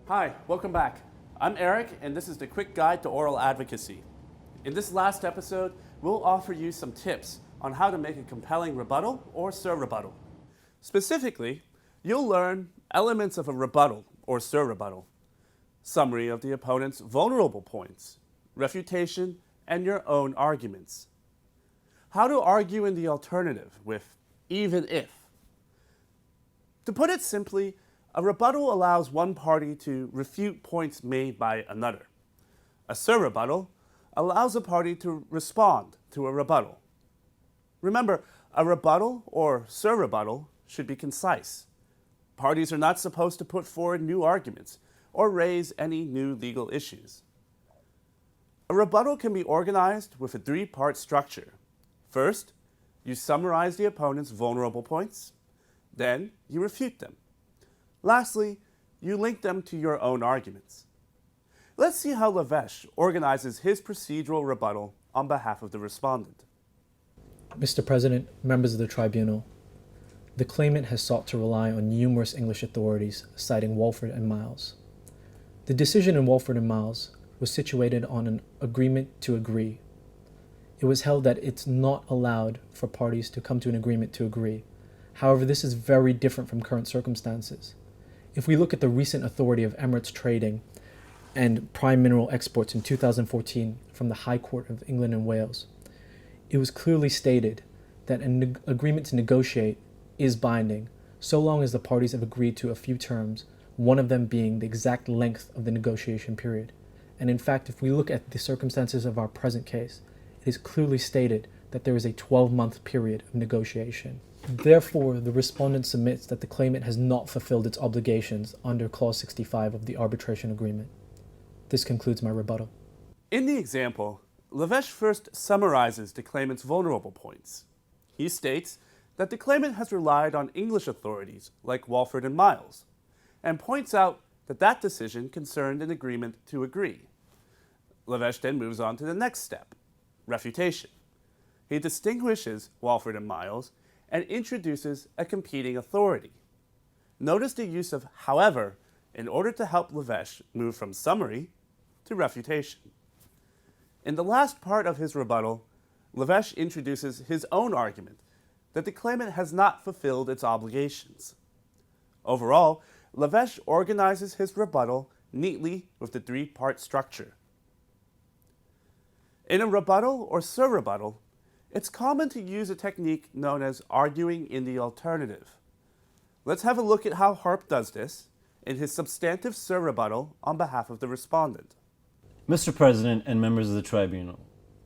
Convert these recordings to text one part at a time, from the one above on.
Hi, welcome back. I'm Eric, and this is the Quick Guide to Oral Advocacy. In this last episode, we'll offer you some tips on how to make a compelling rebuttal or surrebuttal. Specifically, you'll learn elements of a rebuttal or surrebuttal, summary of the opponent's vulnerable points, refutation, and your own arguments. How to argue in the alternative with even if. To put it simply, a rebuttal allows one party to refute points made by another. A surrebuttal allows a party to respond to a rebuttal. Remember, a rebuttal or surrebuttal should be concise. Parties are not supposed to put forward new arguments or raise any new legal issues. A rebuttal can be organized with a three-part structure. First, you summarize the opponent's vulnerable points. Then, you refute them. Lastly, you link them to your own arguments. Let's see how Lavesh organizes his procedural rebuttal on behalf of the respondent. Mr. President, members of the tribunal, the claimant has sought to rely on numerous English authorities, citing Walford and Miles. The decision in Walford and Miles was situated on an agreement to agree. It was held that it's not allowed for parties to come to an agreement to agree. However, this is very different from current circumstances. If we look at the recent authority of Emirates Trading and prime mineral exports in 2014 from the High Court of England and Wales, it was clearly stated that an agreement to negotiate is binding so long as the parties have agreed to a few terms, one of them being the exact length of the negotiation period. And in fact, if we look at the circumstances of our present case, it is clearly stated that there is a 12-month period of negotiation. Therefore, the respondent submits that the claimant has not fulfilled its obligations under Clause 65 of the arbitration agreement. This concludes my rebuttal. In the example, Lavesh first summarizes the claimant's vulnerable points. He states that the claimant has relied on English authorities like Walford and Miles, and points out that that decision concerned an agreement to agree. Lavesh then moves on to the next step, refutation. He distinguishes Walford and Miles and introduces a competing authority. Notice the use of however in order to help Lavesh move from summary to refutation. In the last part of his rebuttal, Lavesh introduces his own argument that the claimant has not fulfilled its obligations. Overall, Lavesh organizes his rebuttal neatly with the three-part structure. In a rebuttal or surrebuttal, it's common to use a technique known as arguing in the alternative. Let's have a look at how Harp does this in his substantive surrebuttal on behalf of the respondent. Mr. President and members of the tribunal,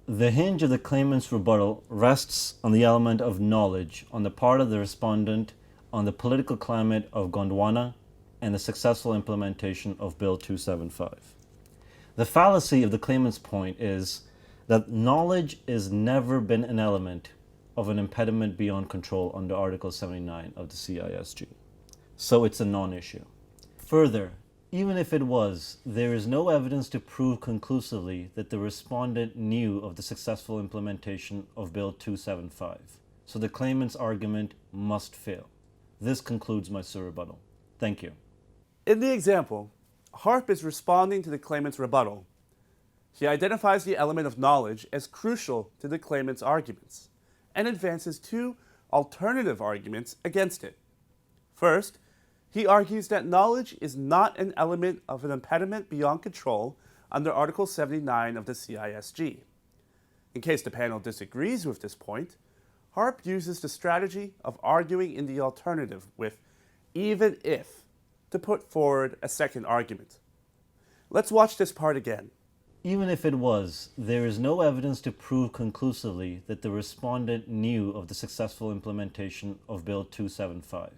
the hinge of the claimant's rebuttal rests on the element of knowledge on the part of the respondent on the political climate of Gondwana and the successful implementation of Bill 275. The fallacy of the claimant's point is that knowledge has never been an element of an impediment beyond control under Article 79 of the CISG. So it's a non-issue. Further, even if it was, there is no evidence to prove conclusively that the respondent knew of the successful implementation of Bill 275. So the claimant's argument must fail. This concludes my surrebuttal. Thank you. In the example, Harp is responding to the claimant's rebuttal. He identifies the element of knowledge as crucial to the claimant's arguments and advances two alternative arguments against it. First, he argues that knowledge is not an element of an impediment beyond control under Article 79 of the CISG. In case the panel disagrees with this point, Harp uses the strategy of arguing in the alternative with even if to put forward a second argument. Let's watch this part again. Even if it was, there is no evidence to prove conclusively that the respondent knew of the successful implementation of Bill 275.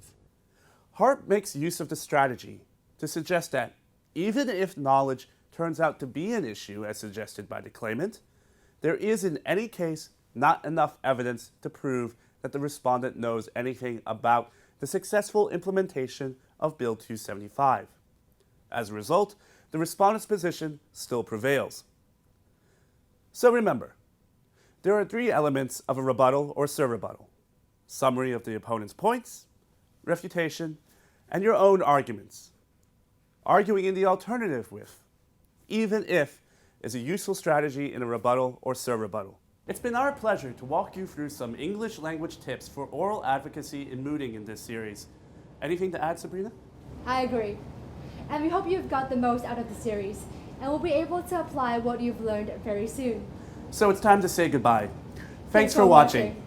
Harp makes use of the strategy to suggest that even if knowledge turns out to be an issue as suggested by the claimant, there is in any case not enough evidence to prove that the respondent knows anything about the successful implementation of Bill 275. As a result, the respondent's position still prevails. So remember, there are three elements of a rebuttal or surrebuttal: summary of the opponent's points, refutation, and your own arguments. arguing in the alternative with, even if, is a useful strategy in a rebuttal or surrebuttal. It's been our pleasure to walk you through some English language tips for oral advocacy and mooting in this series. Anything to add, Sabrina? I agree. And we hope you've got the most out of the series and will be able to apply what you've learned very soon. So it's time to say goodbye. Thanks for watching.